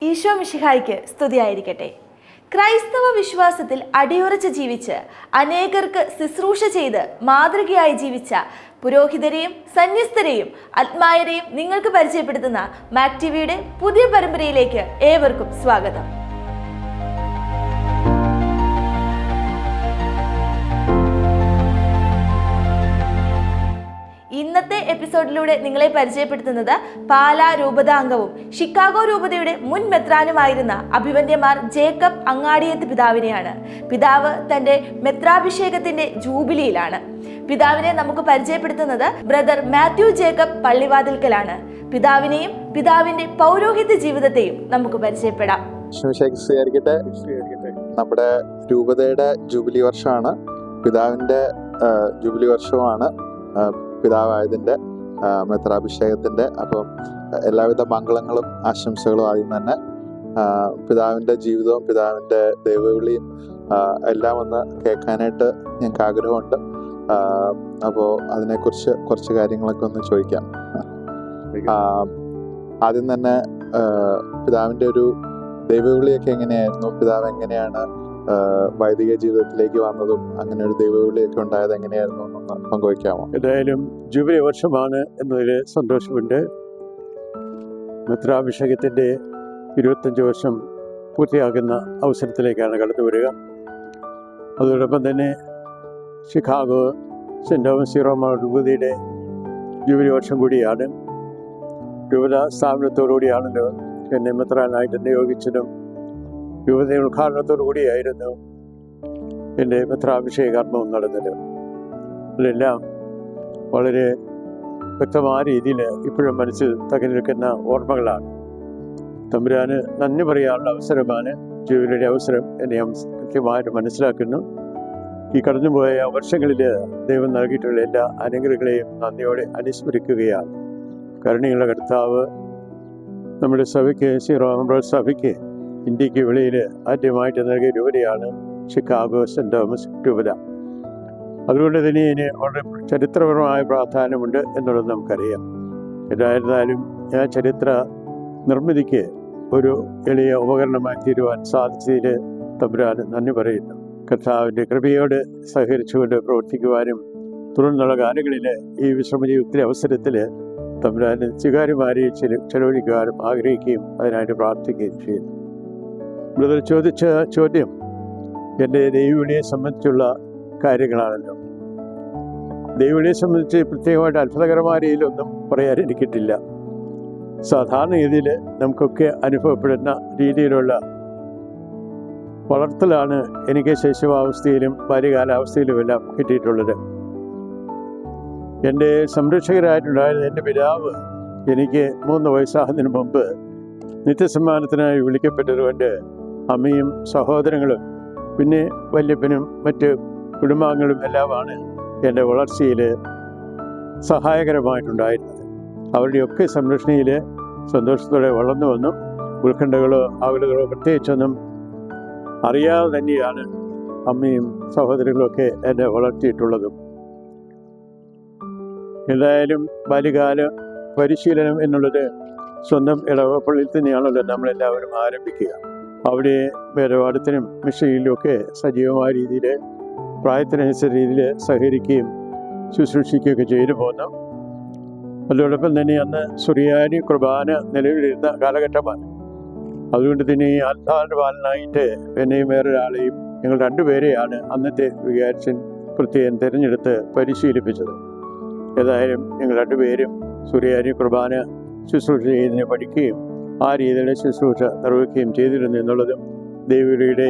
ഈശോ മിശിഹായ്ക്ക് സ്തുതിയായിരിക്കട്ടെ. ക്രൈസ്തവ വിശ്വാസത്തിൽ അടിയുറച്ച് ജീവിച്ച് അനേകർക്ക് ശുശ്രൂഷ ചെയ്ത് മാതൃകയായി ജീവിച്ച പുരോഹിതരെയും സന്യസ്തരെയും ആത്മായരെയും നിങ്ങൾക്ക് പരിചയപ്പെടുത്തുന്ന മാക് ടിവിയുടെ പുതിയ പരമ്പരയിലേക്ക് ഏവർക്കും സ്വാഗതം. ഇന്നത്തെ എപ്പിസോഡിലൂടെ നിങ്ങളെ പരിചയപ്പെടുത്തുന്നത് പാലാ രൂപതാംഗവും ഷിക്കാഗോ രൂപതയുടെ മുൻ മെത്രാനുമായിരുന്ന അഭിവന്ദ്യമാർ ജേക്കബ് അങ്ങാടിയത്ത് പിതാവിനെയാണ്. പിതാവ് തന്റെ മെത്രാഭിഷേകത്തിന്റെ ജൂബിലിയിലാണ്. പിതാവിനെ നമുക്ക് പരിചയപ്പെടുത്തുന്നത് ബ്രദർ മാത്യു ജേക്കബ് പള്ളിവാതിൽക്കലാണ്. പിതാവിനെയും പിതാവിന്റെ പൗരോഹിത്യ ജീവിതത്തെയും നമുക്ക് പരിചയപ്പെടാം. നമ്മുടെ രൂപതയുടെ ജൂബിലി വർഷമാണ്, പിതാവിന്റെ ജൂബിലി വർഷമാണ് പിതാവായതിൻ്റെ മെത്രാഭിഷേകത്തിൻ്റെ. അപ്പം എല്ലാവിധ മംഗളങ്ങളും ആശംസകളും ആദ്യം തന്നെ പിതാവിൻ്റെ ജീവിതവും പിതാവിൻ്റെ ദൈവവിളിയും എല്ലാം ഒന്ന് കേൾക്കാനായിട്ട് ഞങ്ങൾക്ക് ആഗ്രഹമുണ്ട്. അപ്പോൾ അതിനെക്കുറിച്ച് കുറച്ച് കാര്യങ്ങളൊക്കെ ഒന്ന് ചോദിക്കാം. ആദ്യം തന്നെ പിതാവിൻ്റെ ഒരു ദൈവവിളിയൊക്കെ എങ്ങനെയായിരുന്നു? പിതാവ് എങ്ങനെയാണ് വൈദിക ജീവിതത്തിലേക്ക് വന്നതും അങ്ങനെ ഒരു ദൈവവിളിയൊക്കെ ഉണ്ടായത് എങ്ങനെയായിരുന്നു എന്നൊന്ന് പങ്കുവയ്ക്കാമോ? ഏതായാലും ജൂബിലി വർഷമാണ് എന്നതിൽ സന്തോഷമുണ്ട്. മെത്രാഭിഷേകത്തിൻ്റെ 25 വർഷം പൂർത്തിയാക്കുന്ന അവസരത്തിലേക്കാണ് കടന്നു വരിക. അതോടൊപ്പം തന്നെ ഷിക്കാഗോ സെൻറ് തോമസ് റോമ രൂപതയുടെ ജൂബിലി വർഷം കൂടിയാണ്. രൂപത സ്ഥാപനത്തോടുകൂടിയാണല്ലോ എന്നെ മെത്രാനായിട്ട് നിയോഗിച്ചതും രൂപതയുടെ ഉദ്ഘാടനത്തോടു കൂടിയായിരുന്നു എൻ്റെ മെത്രാഭിഷേക കർമ്മവും നടന്നത്. അതിലെല്ലാം വളരെ വ്യക്തമായ രീതിയിൽ ഇപ്പോഴും മനസ്സിൽ തങ്ങി നിൽക്കുന്ന ഓർമ്മകളാണ്. തമ്പുരാന് നന്ദി പറയാനുള്ള അവസരമാണ് ജൂബിലിയുടെ അവസരം എന്ന് ഞാൻ കൃത്യമായിട്ട് മനസ്സിലാക്കുന്നു. ഈ കടന്നുപോയ വർഷങ്ങളിൽ ദൈവം നൽകിയിട്ടുള്ള എല്ലാ അനുഗ്രഹങ്ങളെയും നന്ദിയോടെ അനുസ്മരിക്കുകയാണ്. കരുണയുള്ള കർത്താവ് നമ്മുടെ സഭയ്ക്ക് നമ്മുടെ സഭയ്ക്ക് ഇന്ത്യക്ക് വെളിയിൽ ആദ്യമായിട്ട് നൽകിയ രൂപതയാണ് ഷിക്കാഗോ സെൻറ് തോമസ് രൂപത. അതുകൊണ്ട് തന്നെ ഇതിന് വളരെ ചരിത്രപരമായ പ്രാധാന്യമുണ്ട് എന്നുള്ളത് നമുക്കറിയാം. ഏതായിരുന്നാലും ആ ചരിത്ര നിർമ്മിതിക്ക് ഒരു എളിയ ഉപകരണമായി തീരുവാൻ സാധിച്ചതിൽ തമ്പുരാന് നന്ദി പറയുന്നു. കർത്താവിൻ്റെ കൃപയോട് സഹകരിച്ചുകൊണ്ട് പ്രവർത്തിക്കുവാനും തുടർന്നുള്ള കാലങ്ങളിൽ ഈ വിശ്രമജീവിതത്തിലെ അവസരത്തിൽ തമ്പുരാന് സ്വീകാര്യമായി ചെലവഴിക്കുവാനും ആഗ്രഹിക്കുകയും അതിനായിട്ട് പ്രാർത്ഥിക്കുകയും ചെയ്യുന്നു. ബ്രദർ ചോദിച്ച ചോദ്യം എൻ്റെ ദൈവവിളിയെ സംബന്ധിച്ചുള്ള കാര്യങ്ങളാണല്ലോ. ദൈവവിളിയെ സംബന്ധിച്ച് പ്രത്യേകമായിട്ട് അത്ഭുതകരമായ രീതിയിലൊന്നും പറയാൻ എനിക്കിട്ടില്ല. സാധാരണ രീതിയിൽ നമുക്കൊക്കെ അനുഭവപ്പെടുന്ന രീതിയിലുള്ള വളർത്തലാണ് എനിക്ക് ശൈശവാവസ്ഥയിലും ബാല്യകാലാവസ്ഥയിലുമെല്ലാം കിട്ടിയിട്ടുള്ളത്. എൻ്റെ സംരക്ഷകരായിട്ടുണ്ടായിരുന്ന എൻ്റെ പിതാവ് എനിക്ക് 3 വയസ്സാകുന്നതിന് മുമ്പ് നിത്യസമ്മാനത്തിനായി വിളിക്കപ്പെട്ടതുകൊണ്ട് അമ്മയും സഹോദരങ്ങളും പിന്നെ വല്യപ്പനും മറ്റ് കുടുംബാംഗങ്ങളും എല്ലാമാണ് എൻ്റെ വളർച്ചയിൽ സഹായകരമായിട്ടുണ്ടായിരുന്നത്. അവരുടെയൊക്കെ സംരക്ഷണയിൽ സന്തോഷത്തോടെ വളർന്നു വന്നു. ഉത്കണ്ഠകളോ ആകുലകളോ പ്രത്യേകിച്ചൊന്നും അറിയാതെ തന്നെയാണ് അമ്മയും സഹോദരങ്ങളൊക്കെ എന്നെ വളർത്തിയിട്ടുള്ളതും. എന്തായാലും ബാല്യകാല പരിശീലനം എന്നുള്ളത് സ്വന്തം ഇടവപ്പള്ളിയിൽ തന്നെയാണല്ലോ നമ്മളെല്ലാവരും ആരംഭിക്കുക. അവിടെ വേദപാഠത്തിനും മിഷയിലുമൊക്കെ സജീവമായ രീതിയിൽ പ്രായത്തിനനുസരിച്ച രീതിയിൽ സഹകരിക്കുകയും ശുശ്രൂഷിക്കുകയൊക്കെ ചെയ്തു പോന്നു. അതോടൊപ്പം തന്നെ അന്ന് സുറിയാനി കുർബാന നിലവിലിരുന്ന കാലഘട്ടമാണ്. അതുകൊണ്ട് തന്നെ ഈ ആത്മാവിൻ്റെ പാലനായിട്ട് എന്നെയും വേറൊരാളെയും ഞങ്ങൾ 2 പേരെയാണ് അന്നത്തെ വികാരിച്ചൻ പ്രത്യേകം തിരഞ്ഞെടുത്ത് പരിശീലിപ്പിച്ചത്. ഏതായാലും ഞങ്ങൾ 2 പേരും സുറിയാനി കുർബാന ശുശ്രൂഷ ചെയ്യുന്നതിനെ പഠിക്കുകയും ആ രീതിയിലുള്ള ശുശ്രൂഷ നിർവഹിക്കുകയും ചെയ്തിരുന്നു എന്നുള്ളതും ദൈവവിളിയുടെ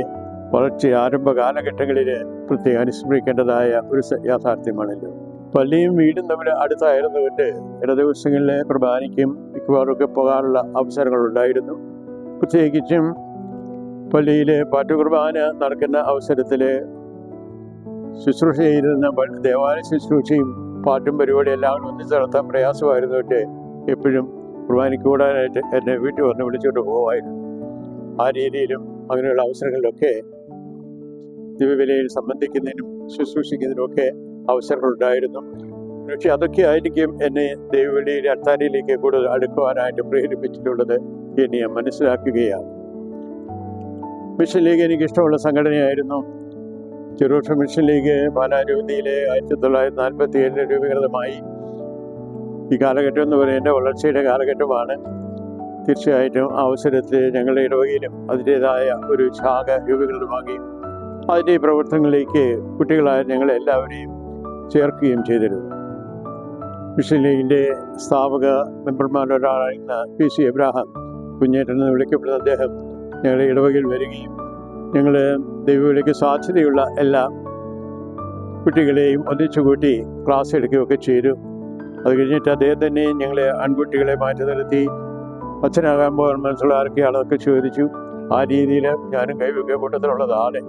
വളർച്ച ആരംഭ കാലഘട്ടങ്ങളിൽ പ്രത്യേകം അനുസ്മരിക്കേണ്ടതായ ഒരു യാഥാർത്ഥ്യമാണല്ലോ. പള്ളിയും വീടും തമ്മിൽ അടുത്തായിരുന്നുകൊണ്ട് ഇട ദിവസങ്ങളിലെ കുർബാനയ്ക്കും മിക്കവാറുമൊക്കെ പോകാനുള്ള അവസരങ്ങളുണ്ടായിരുന്നു. പ്രത്യേകിച്ചും പള്ളിയിൽ പാട്ടുകുർബാന നടക്കുന്ന അവസരത്തിൽ ശുശ്രൂഷ ചെയ്തിരുന്ന ദേവാലയ ശുശ്രൂഷയും പാട്ടും പരിപാടി എല്ലാം ഒന്നിച്ച് നടത്താൻ പ്രയാസമായിരുന്നുകൊണ്ട് എപ്പോഴും കുർബാനയ്ക്ക് കൂടാനായിട്ട് എന്നെ വീട്ടിൽ വന്ന് വിളിച്ചുകൊണ്ട് പോകുമായിരുന്നു. ആ രീതിയിലും അങ്ങനെയുള്ള അവസരങ്ങളിലൊക്കെ ദിവ്യബലിയിൽ സംബന്ധിക്കുന്നതിനും ശുശ്രൂഷിക്കുന്നതിനുമൊക്കെ അവസരങ്ങളുണ്ടായിരുന്നു. പക്ഷെ അതൊക്കെ ആയിരിക്കും എന്നെ ദൈവവിളിയുടെ അത്താരിയിലേക്ക് കൂടുതൽ അടുക്കുവാനായിട്ട് പ്രേരിപ്പിച്ചിട്ടുള്ളത് എന്ന് ഞാൻ മനസ്സിലാക്കുകയാണ്. മിഷൻ ലീഗ് എനിക്കിഷ്ടമുള്ള സംഘടനയായിരുന്നു. ചെറുപുഷ്പ മിഷൻ ലീഗ് പാലാരൂപതയിലെ 1947 രൂപീകൃതമായി. ഈ കാലഘട്ടം എന്ന് പറയുന്നത് എൻ്റെ വളർച്ചയുടെ കാലഘട്ടമാണ്. തീർച്ചയായിട്ടും ആ അവസരത്തിൽ ഞങ്ങളുടെ ഇടവകയിലും അതിൻ്റേതായ ഒരു ശാഖ രൂപീകൃതമാക്കി അതിൻ്റെ പ്രവർത്തനങ്ങളിലേക്ക് കുട്ടികളായ ഞങ്ങളെല്ലാവരെയും ചേർക്കുകയും ചെയ്തിരുന്നു. മിഷൻ ലീഗിൻ്റെ സ്ഥാപക മെമ്പർമാരൊരാളായിരുന്ന PC എബ്രഹാം കുഞ്ഞേട്ടൻ എന്ന് വിളിക്കപ്പെടുന്ന അദ്ദേഹം ഞങ്ങളുടെ ഇടവകയിൽ വരികയും ഞങ്ങൾ ദൈവവിളിക്ക് സാധ്യതയുള്ള എല്ലാ കുട്ടികളെയും ഒന്നിച്ചുകൂട്ടി ക്ലാസ് എടുക്കുകയൊക്കെ ചെയ്തു. അത് കഴിഞ്ഞിട്ട് അദ്ദേഹം തന്നെ ഞങ്ങളെ ആൺകുട്ടികളെ മാറ്റി നിർത്തി അച്ഛനാകാൻ പോകാൻ മനസ്സുള്ള ആരൊക്കെയാണതൊക്കെ ചോദിച്ചു. ആ രീതിയിൽ ഞാനും കൈവയ്ക്കുക കൂട്ടത്തിലുള്ളതാണ്.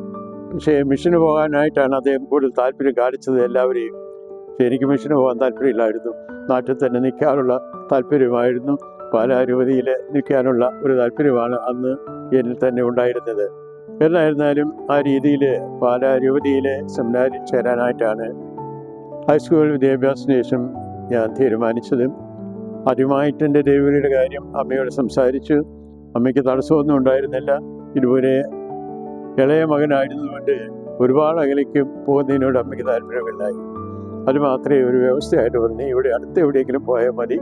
പക്ഷേ മിഷന് പോകാനായിട്ടാണ് അദ്ദേഹം കൂടുതൽ താല്പര്യം കാണിച്ചത് എല്ലാവരെയും. പക്ഷേ എനിക്ക് മിഷന് പോകാൻ താല്പര്യമില്ലായിരുന്നു. നാട്ടിൽ തന്നെ നിൽക്കാനുള്ള താല്പര്യമായിരുന്നു. പാലാരൂപതയിൽ നിൽക്കാനുള്ള ഒരു താല്പര്യമാണ് അന്ന് എന്നിൽ തന്നെ ഉണ്ടായിരുന്നത്. എന്നായിരുന്നാലും ആ രീതിയിൽ പാലാരൂപതയിലെ സെമിനാരിൽ ചേരാനായിട്ടാണ് ഹൈസ്കൂൾ വിദ്യാഭ്യാസത്തിന് ശേഷം ഞാൻ തീരുമാനിച്ചത്. ആദ്യമായിട്ട് എൻ്റെ ദൈവവിളിയുടെ കാര്യം അമ്മയോട് സംസാരിച്ചു. അമ്മയ്ക്ക് തടസ്സമൊന്നും ഉണ്ടായിരുന്നില്ല. ഇതുപോലെ ഇളയ മകനായിരുന്നുകൊണ്ട് ഒരുപാട് അകലേക്ക് പോകുന്നതിനോട് അമ്മയ്ക്ക് താല്പര്യമില്ലായിരുന്നു. അത് മാത്രമേ ഒരു വ്യവസ്ഥയായിട്ട് പറഞ്ഞ് ഇവിടെ അടുത്ത് എവിടെയെങ്കിലും പോയാൽ മതി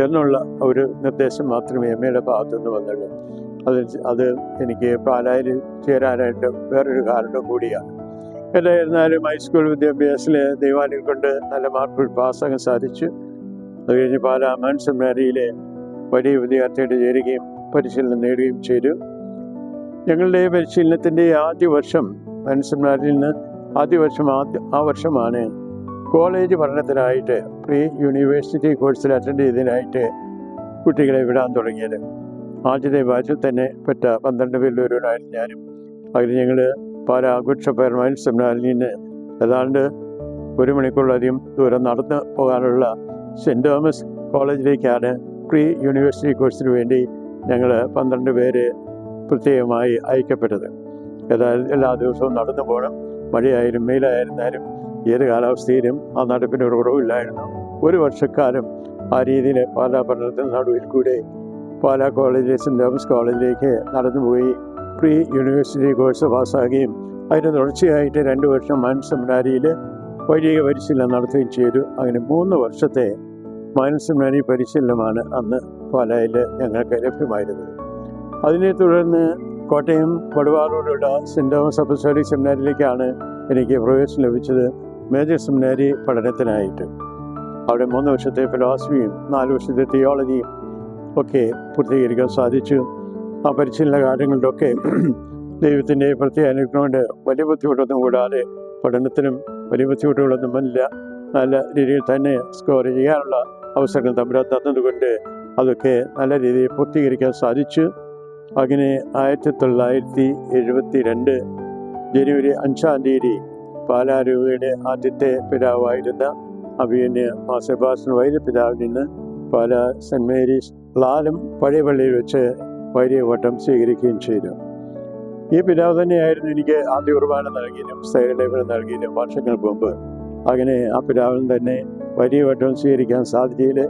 എന്നുള്ള ഒരു നിർദ്ദേശം മാത്രമേ അമ്മയുടെ ഭാഗത്തുനിന്ന് വന്നുള്ളൂ. അത് എനിക്ക് പാലായിൽ ചേരാനായിട്ട് വേറൊരു കാരണം കൂടിയാണ്. എന്തായിരുന്നാലും ഹൈസ്കൂൾ വിദ്യാഭ്യാസത്തിൽ ദൈവാനുഗ്രഹം കൊണ്ട് നല്ല മാർക്കുകൾ പാസ്സാകാൻ സാധിച്ചു. അത് കഴിഞ്ഞ് പാലാ മാൻ സെമിനാരിയിലെ വലിയ വിദ്യാർത്ഥിയായിട്ട് ചേരുകയും പരിശീലനം നേടുകയും ചെയ്തു. ഞങ്ങളുടെ പരിശീലനത്തിൻ്റെ ആദ്യ വർഷം മാൻ സെമിനാരിയിൽ നിന്ന് ആ വർഷമാണ് കോളേജ് പഠനത്തിനായിട്ട് പ്രീ യൂണിവേഴ്സിറ്റി കോഴ്സിൽ അറ്റൻഡ് ചെയ്തതിനായിട്ട് കുട്ടികളെ വിടാൻ തുടങ്ങിയത്. ആദ്യത്തെ ബാച്ചിൽ തന്നെ പെറ്റ 12 പേരിൽ ഒരുവനായിരുന്നു ഞാനും. അതിൽ ഞങ്ങൾ പാലാ ഗുഡ് ഷെപ്പേർഡ് മാൻ സെമിനാരിൽ നിന്ന് ഏതാണ്ട് 1 മണിക്കൂറിലധികം ദൂരം നടന്ന് പോകാനുള്ള സെൻറ്റ് തോമസ് കോളേജിലേക്കാണ് പ്രീ യൂണിവേഴ്സിറ്റി കോഴ്സിന് വേണ്ടി ഞങ്ങൾ 12 പേര് പ്രത്യേകമായി അയക്കപ്പെട്ടത്. ഏതായാലും എല്ലാ ദിവസവും നടന്നു പോകണം. മഴയായാലും വെയിലായിരുന്നാലും ഏത് കാലാവസ്ഥയിലും ആ നടപ്പിന് ഒരു കുറവില്ലായിരുന്നു. 1 വർഷക്കാലം ആ രീതിയിൽ പാലാ പഠനത്തിന് നടുവിൽ കൂടെ പാലാ കോളേജിലെ സെൻറ്റ് തോമസ് കോളേജിലേക്ക് നടന്നുപോയി പ്രീ യൂണിവേഴ്സിറ്റി കോഴ്സ് പാസ്സാകുകയും അതിന് തുടർച്ചയായിട്ട് 2 വർഷം മാൻ സെമിനാരിയിൽ വൈദിക പരിശീലനം നടത്തുകയും ചെയ്തു. അങ്ങനെ 3 വർഷത്തെ മാൻ സെമിനാരി പരിശീലനമാണ് അന്ന് പാലായിൽ ഞങ്ങൾക്ക് ലഭ്യമായിരുന്നത്. അതിനെ തുടർന്ന് കോട്ടയം വടുവാറോടുള്ള സെൻറ്റ് തോമസ് അപ്പസ്തോലിക് സെമിനാരിയിലേക്കാണ് എനിക്ക് പ്രവേശനം ലഭിച്ചത് മേജർ സെമിനാരി പഠനത്തിനായിട്ട്. അവിടെ 3 വർഷത്തെ ഫിലോസഫിയും 4 വർഷത്തെ തിയോളജിയും ഒക്കെ പൂർത്തീകരിക്കാൻ സാധിച്ചു. ആ പരിശീലന കാര്യങ്ങളിലൊക്കെ ദൈവത്തിൻ്റെ പ്രത്യേക അനുഗ്രഹം കൊണ്ട് വലിയ ബുദ്ധിമുട്ടൊന്നും കൂടാതെ പഠനത്തിനും വലിയ ബുദ്ധിമുട്ടുകളൊന്നും വന്നില്ല. നല്ല രീതിയിൽ തന്നെ സ്കോർ ചെയ്യാനുള്ള അവസരങ്ങൾ തമ്പുരാൻ തന്നതുകൊണ്ട് അതൊക്കെ നല്ല രീതിയിൽ പൂർത്തീകരിക്കാൻ സാധിച്ചു. അങ്ങനെ 1972 ജനുവരി 5-ാം തീയതി പാലാരൂപതയുടെ ആദ്യത്തെ പിതാവായിരുന്ന അഭിയന്യ മാർ സെബാസ്റ്റ്യൻ വൈദ്യ പിതാവിൽ നിന്ന് പാലാ സെൻറ്റ് മേരീസ് ലാലം പഴയ പള്ളിയിൽ വെച്ച് വൈദിക വട്ടം സ്വീകരിക്കുകയും ചെയ്തു. ഈ പിതാവ് തന്നെയായിരുന്നു എനിക്ക് ആദ്യ കുർബാന നൽകിയതും സൈലബിൾ നൽകിയതും വർഷങ്ങൾക്ക് മുമ്പ്. അങ്ങനെ ആ പിതാവിനും തന്നെ വൈദിക വട്ടം സ്വീകരിക്കാൻ സാധിച്ചതിൽ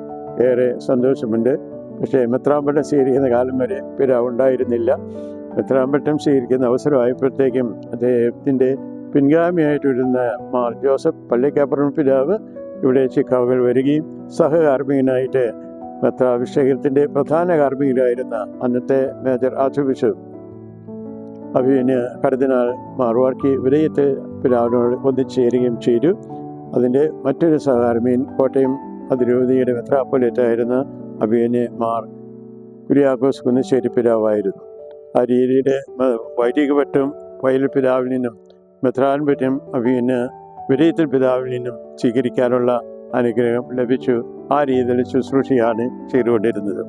ഏറെ സന്തോഷമുണ്ട്. പക്ഷേ മെത്രാമ്പട്ടം സ്വീകരിക്കുന്ന കാലം വരെ പിതാവ് ഉണ്ടായിരുന്നില്ല. മെത്രാമ്പട്ടം സ്വീകരിക്കുന്ന അവസരമായപ്പോഴത്തേക്കും അദ്ദേഹത്തിൻ്റെ പിൻഗാമിയായിട്ടിരുന്ന മാർ ജോസഫ് പള്ളിക്കപ്പുറം പിതാവ് ഇവിടെ ചിക്കാഗോയിൽ വരികയും സഹകാർമ്മികനായിട്ട് മെത്രാഭിഷേകത്തിൻ്റെ പ്രധാന കാർമ്മികരായിരുന്ന അന്നത്തെ മേജർ ആർച്ച് ബിഷപ്പ് അഭിയന്യ കർദിനാൾ മാർ വർക്കി വിലയത്തെ പിതാവിനോട് ഒന്നിച്ചേരുകയും ചെയ്തു. അതിൻ്റെ മറ്റൊരു സഹകാർമ്മികൻ കോട്ടയം അതിരൂപതയുടെ മെത്രാപ്പൊലീത്തായിരുന്ന അഭിയന്യ മാർ കുര്യാക്കോസ് കുന്നശ്ശേരി പിതാവായിരുന്നു. ആ രീതിയുടെ വൈദിക പറ്റും വയലിൽ പിതാവിൽ നിന്നും മെത്രാൻ പറ്റും അഭിയന്യ വിലയത്തിൽ പിതാവിൽ നിന്നും സ്വീകരിക്കാനുള്ള അനുഗ്രഹം ലഭിച്ചു. ആ രീതിയിൽ ശുശ്രൂഷയാണ് ചെയ്തുകൊണ്ടിരുന്നത്.